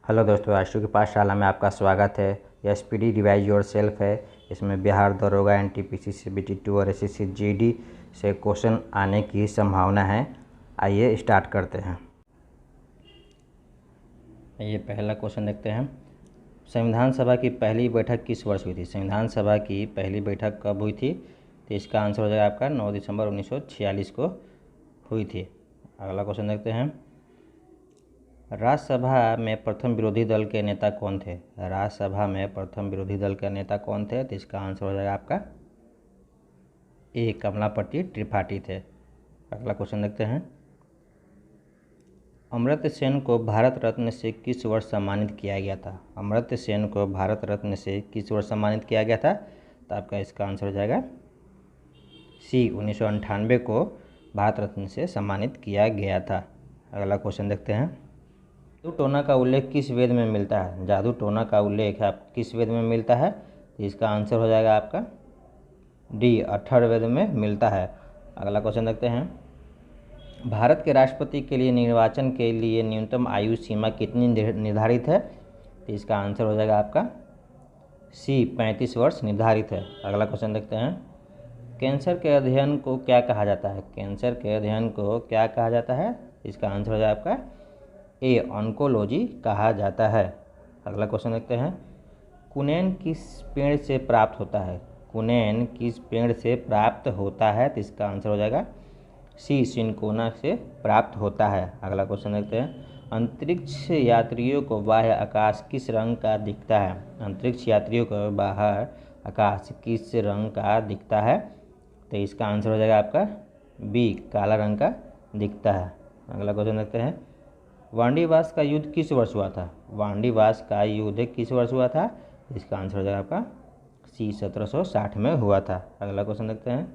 Hello दोस्तों, आशु की पाठशाला में आपका स्वागत है। एसपीडी रिवाइज योर सेल्फ है। इसमें बिहार दरोगा, एनटीपीसी, सीबीटी2 और एसएससी जीडी से क्वेश्चन आने की संभावना है। आइए स्टार्ट करते हैं। ये पहला क्वेश्चन देखते हैं। संविधान सभा की पहली बैठक किस वर्ष हुई थी? संविधान सभा की पहली बैठक कब हुई थी? तो इसका आंसर हो जाएगा आपका 9 दिसंबर 1946 को हुई थी। अगला क्वेश्चन देखते हैं। राज्यसभा में प्रथम विरोधी दल के नेता कौन थे? राज्यसभा में प्रथम विरोधी दल के नेता कौन थे? तो इसका आंसर हो जाएगा आपका ए, कमलापति त्रिपाठी थे। अगला क्वेश्चन देखते हैं। अमर्त्य सेन को भारत रत्न से किस वर्ष सम्मानित किया गया था? अमर्त्य सेन को भारत रत्न से किस वर्ष सम्मानित किया गया था? तो आपका इसका आंसर हो जाएगा सी, 1998 को भारत रत्न से सम्मानित किया गया था। अगला क्वेश्चन देखते हैं। जादू टोना का उल्लेख किस वेद में मिलता है? जादू टोना का उल्लेख आप किस वेद में मिलता है? तो इसका आंसर हो जाएगा आपका डी, अथर्ववेद में मिलता है। अगला क्वेश्चन देखते हैं। भारत के राष्ट्रपति के लिए निर्वाचन के लिए न्यूनतम आयु सीमा कितनी निर्धारित है? तो इसका आंसर हो जाएगा आपका सी, 35 वर्ष निर्धारित है। अगला क्वेश्चन देखते हैं। कैंसर के अध्ययन को क्या कहा जाता है? कैंसर के अध्ययन को क्या कहा जाता है? इसका आंसर हो जाएगा आपका ए, ऑन्कोलॉजी कहा जाता है। अगला क्वेश्चन देखते हैं। कुनैन किस पेड़ से प्राप्त होता है? कुनैन किस पेड़ से प्राप्त होता है? तो इसका आंसर हो जाएगा सी, सिनकोना से प्राप्त होता है। अगला क्वेश्चन देखते हैं। अंतरिक्ष यात्रियों को बाह्य आकाश किस रंग का दिखता है? अंतरिक्ष यात्रियों को बाहर आकाश किस रंग का दिखता है? तो इसका आंसर हो जाएगा आपका बी, काला रंग का दिखता है। अगला क्वेश्चन देखते हैं। वांडीवास का युद्ध किस वर्ष हुआ था? वांडीवास का युद्ध किस वर्ष हुआ था? इसका आंसर हो जाएगा आपका सी, 1760 में हुआ था। अगला क्वेश्चन देखते हैं।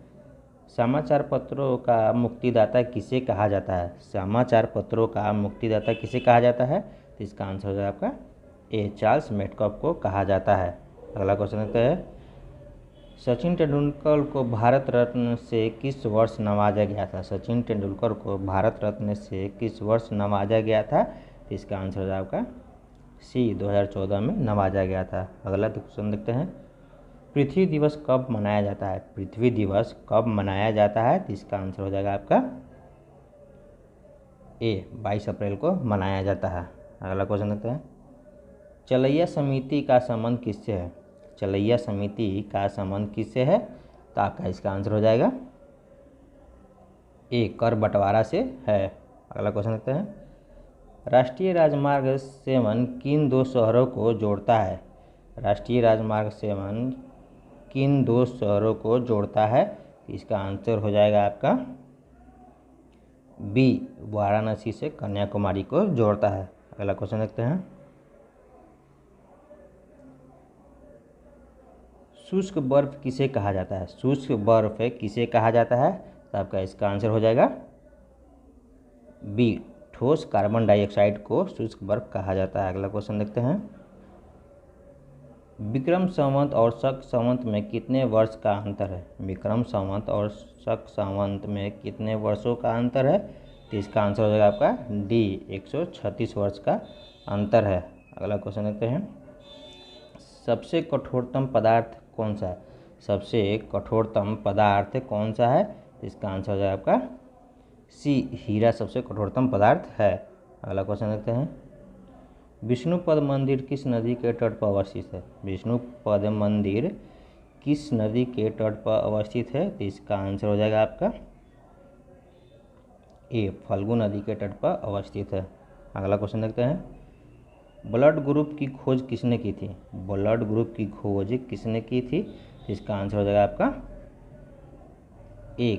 समाचार पत्रों का मुक्तिदाता किसे कहा जाता है? समाचार पत्रों का मुक्तिदाता किसे कहा जाता है? तो इसका आंसर हो जाएगा आपका ए, चार्ल्स मेटकॉफ को कहा जाता है। अगला क्वेश्चन देखते हैं। सचिन तेंदुलकर को भारत रत्न से किस वर्ष नवाजा गया था? सचिन तेंदुलकर को भारत रत्न से किस वर्ष नवाजा गया था? तो इसका आंसर हो जाएगा आपका सी, 2014 में नवाजा गया था। अगला क्वेश्चन देखते हैं। पृथ्वी दिवस कब मनाया जाता है? पृथ्वी दिवस कब मनाया जाता है? तो इसका आंसर हो जाएगा आपका ए, 22 अप्रैल को मनाया जाता है। अगला क्वेश्चन देखते हैं। चलैया समिति का संबंध किससे है? चलैया समिति का संबंध किससे है? तो आपका इसका आंसर हो जाएगा ए, कर बंटवारा से है। अगला क्वेश्चन देखते हैं। राष्ट्रीय राजमार्ग 7 किन दो शहरों को जोड़ता है? राष्ट्रीय राजमार्ग 7 किन दो शहरों को जोड़ता है? इसका आंसर हो जाएगा आपका बी, वाराणसी से कन्याकुमारी को जोड़ता है। अगला क्वेश्चन देखते हैं। शुष्क बर्फ किसे कहा जाता है? शुष्क बर्फ किसे कहा जाता है? तो आपका इसका आंसर हो जाएगा बी, ठोस कार्बन डाइऑक्साइड को शुष्क बर्फ कहा जाता है। अगला क्वेश्चन देखते हैं। विक्रम संवत और शक संवत में कितने वर्ष का अंतर है? विक्रम संवत और शक संवत में कितने वर्षों का अंतर है? तो इसका आंसर हो जाएगा आपका डी, 136 वर्ष का अंतर है। अगला क्वेश्चन देखते हैं। सबसे कठोरतम पदार्थ कौन सा है? सबसे कठोरतम पदार्थ कौन सा है? तो इसका आंसर हो जाएगा आपका सी, हीरा सबसे कठोरतम पदार्थ है। अगला क्वेश्चन देखते हैं। विष्णुपद मंदिर किस नदी के तट पर अवस्थित है? विष्णुपद मंदिर किस नदी के तट पर अवस्थित है? तो इसका आंसर हो जाएगा आपका ए, फल्गु नदी के तट पर अवस्थित है। अगला क्वेश्चन देखते हैं। ब्लड ग्रुप की खोज किसने की थी? ब्लड ग्रुप की खोज किसने की थी? इसका आंसर हो जाएगा आपका ए,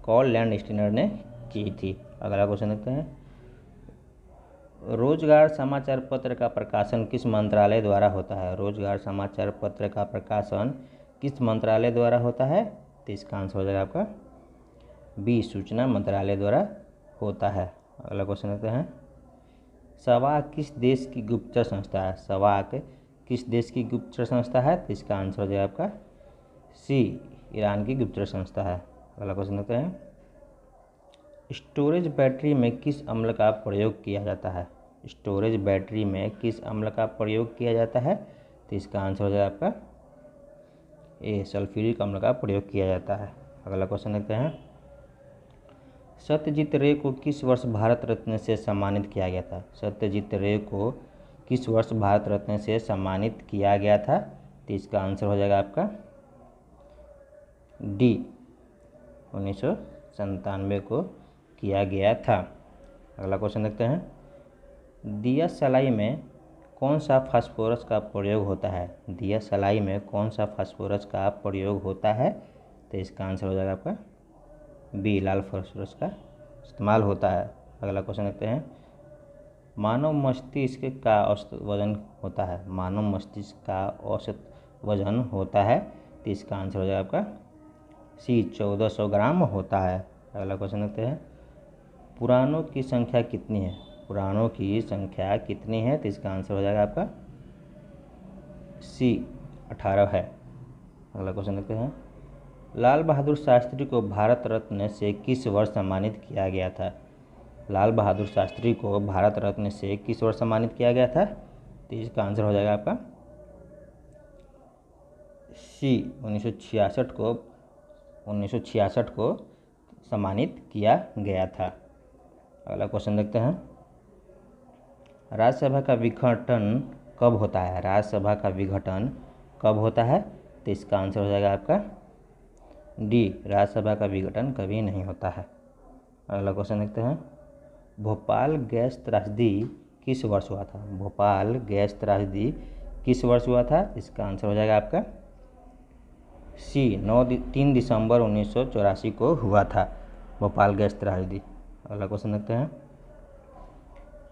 कार्ल लैंडस्टीनर ने की थी। अगला क्वेश्चन देखते हैं। रोजगार समाचार पत्र का प्रकाशन किस मंत्रालय द्वारा होता है? रोजगार समाचार पत्र का प्रकाशन किस मंत्रालय द्वारा होता है? तो इसका आंसर हो जाएगा आपका बी, सूचना मंत्रालय द्वारा होता है। अगला क्वेश्चन देखते हैं। सवाक किस देश की गुप्तचर संस्था है? सवाक किस देश की गुप्तचर संस्था है? तो इसका आंसर हो जाएगा आपका सी, ईरान की गुप्तचर संस्था है। अगला क्वेश्चन देखते हैं। स्टोरेज बैटरी में किस अम्ल का प्रयोग किया जाता है? स्टोरेज बैटरी में किस अम्ल का प्रयोग किया जाता है? तो इसका आंसर हो जाएगा आपका ए, सल्फ्यूरिक अम्ल का प्रयोग किया जाता है। अगला क्वेश्चन देखते हैं। सत्यजीत रे को किस वर्ष भारत रत्न से सम्मानित किया गया था? सत्यजीत रे को किस वर्ष भारत रत्न से सम्मानित किया गया था? तो इसका आंसर हो जाएगा आपका डी, 1997 को किया गया था। अगला क्वेश्चन देखते हैं। दिया सलाई में कौन सा फास्फोरस का प्रयोग होता है? दिया सलाई में कौन सा फास्फोरस का प्रयोग होता है? तो इसका आंसर हो जाएगा आपका बी, लाल फास्फोरस का इस्तेमाल होता है। अगला क्वेश्चन देखते हैं। मानव मस्तिष्क का औसत वजन होता है? मानव मस्तिष्क का औसत वजन होता है? तो इसका आंसर हो जाएगा आपका सी, 1400 ग्राम होता है। अगला क्वेश्चन देखते हैं। पुराणों की संख्या कितनी है? पुराणों की संख्या कितनी है? तो इसका आंसर हो जाएगा आपका सी, 18 है। अगला क्वेश्चन देखते हैं। लाल बहादुर शास्त्री को भारत रत्न से किस वर्ष सम्मानित किया गया था? लाल बहादुर शास्त्री को भारत रत्न से किस वर्ष सम्मानित किया गया था? तो इसका आंसर हो जाएगा आपका सी, 1966 को सम्मानित किया गया था। अगला क्वेश्चन देखते हैं। राज्यसभा का विघटन कब होता है? राज्यसभा का विघटन कब होता है? तो इसका आंसर हो जाएगा आपका डी, राज्यसभा का विघटन कभी नहीं होता है। अगला क्वेश्चन देखते हैं। भोपाल गैस त्रासदी किस वर्ष हुआ था? भोपाल गैस त्रासदी किस वर्ष हुआ था? इसका आंसर हो जाएगा आपका सी, 3 दिसंबर 1984 को हुआ था भोपाल गैस त्रासदी। अगला क्वेश्चन देखते हैं।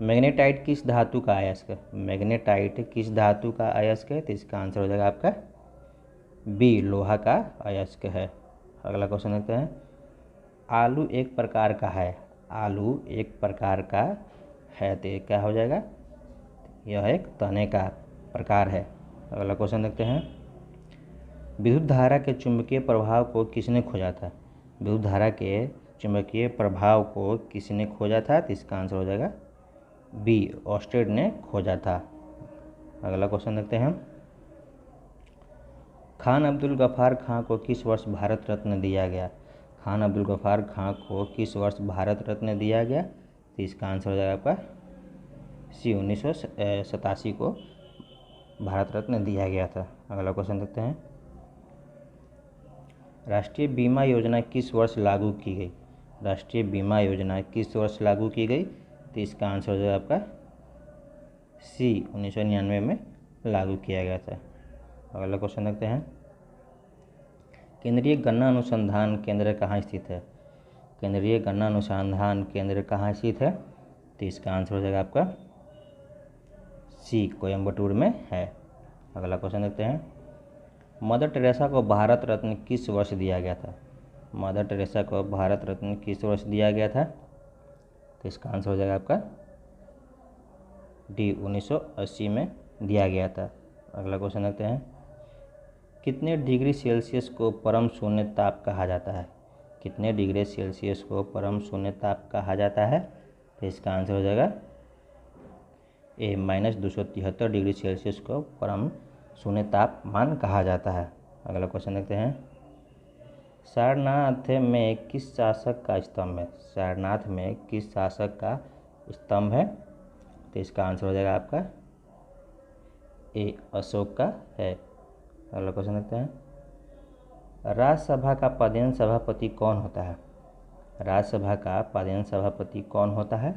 मैग्नेटाइट किस धातु का अयस्क है? मैग्नेटाइट किस धातु का अयस्क है? तो इसका आंसर हो जाएगा आपका बी, लोहा का अयस्क है। अगला क्वेश्चन देखते हैं। आलू एक प्रकार का है? आलू एक प्रकार का है तो ये क्या हो जाएगा? यह एक तने का प्रकार है। अगला क्वेश्चन देखते हैं। विद्युत धारा के चुंबकीय प्रभाव को किसने खोजा था? विद्युत धारा के चुंबकीय प्रभाव को किसने खोजा था? तो इसका आंसर हो जाएगा बी, ऑस्टेड ने खोजा था। अगला क्वेश्चन देखते हैं। खान अब्दुल गफ्फार खां को किस वर्ष भारत रत्न दिया गया? खान अब्दुल गफ्फार खां को किस वर्ष भारत रत्न दिया गया? तो इसका आंसर हो जाएगा आपका सी, 1987 को भारत रत्न दिया गया था। अगला क्वेश्चन देखते हैं। राष्ट्रीय बीमा योजना किस वर्ष लागू की गई? राष्ट्रीय बीमा योजना किस वर्ष लागू की गई? तो इसका आंसर हो जाएगा आपका सी, 1999 में लागू किया गया था। अगला क्वेश्चन देखते हैं। केंद्रीय गन्ना अनुसंधान केंद्र कहाँ स्थित है? केंद्रीय गन्ना अनुसंधान केंद्र कहाँ स्थित है? तो इसका आंसर हो जाएगा आपका सी, कोयम्बटूर में है। अगला क्वेश्चन देखते हैं। मदर टेरेसा को भारत रत्न किस वर्ष दिया गया था? मदर टेरेसा को भारत रत्न किस वर्ष दिया गया था? तो इसका आंसर हो जाएगा आपका डी, 1980 में दिया गया था। अगला क्वेश्चन देखते हैं। कितने डिग्री सेल्सियस को परम शून्य ताप कहा जाता है? कितने डिग्री सेल्सियस को परम शून्य ताप कहा जाता है? तो इसका आंसर हो जाएगा ए, -273 डिग्री सेल्सियस को परम शून्य तापमान कहा जाता है। अगला क्वेश्चन देखते हैं। सारनाथ में किस शासक का स्तंभ है? सारनाथ में किस शासक का स्तंभ है? तो इसका आंसर हो जाएगा आपका ए, अशोक का है। अगला क्वेश्चन देखते हैं। राज्यसभा का पदेन सभापति कौन होता है? राज्यसभा का पदेन सभापति कौन होता है?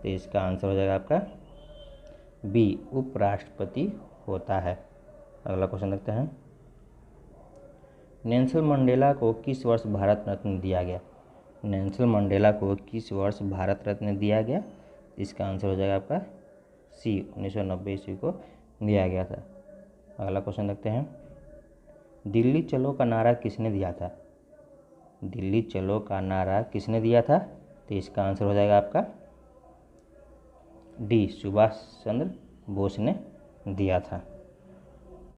तो इसका आंसर हो जाएगा आपका बी, उपराष्ट्रपति होता है। अगला क्वेश्चन देखते हैं। नेल्सन मंडेला को किस वर्ष भारत रत्न दिया गया? नेल्सन मंडेला को किस वर्ष भारत रत्न दिया गया? इसका आंसर हो जाएगा आपका सी, 1990 ईस्वी को दिया गया था। अगला क्वेश्चन देखते हैं। दिल्ली चलो का नारा किसने दिया था? दिल्ली चलो का नारा किसने दिया था? तो इसका आंसर हो जाएगा आपका डी, सुभाष चंद्र बोस ने दिया था।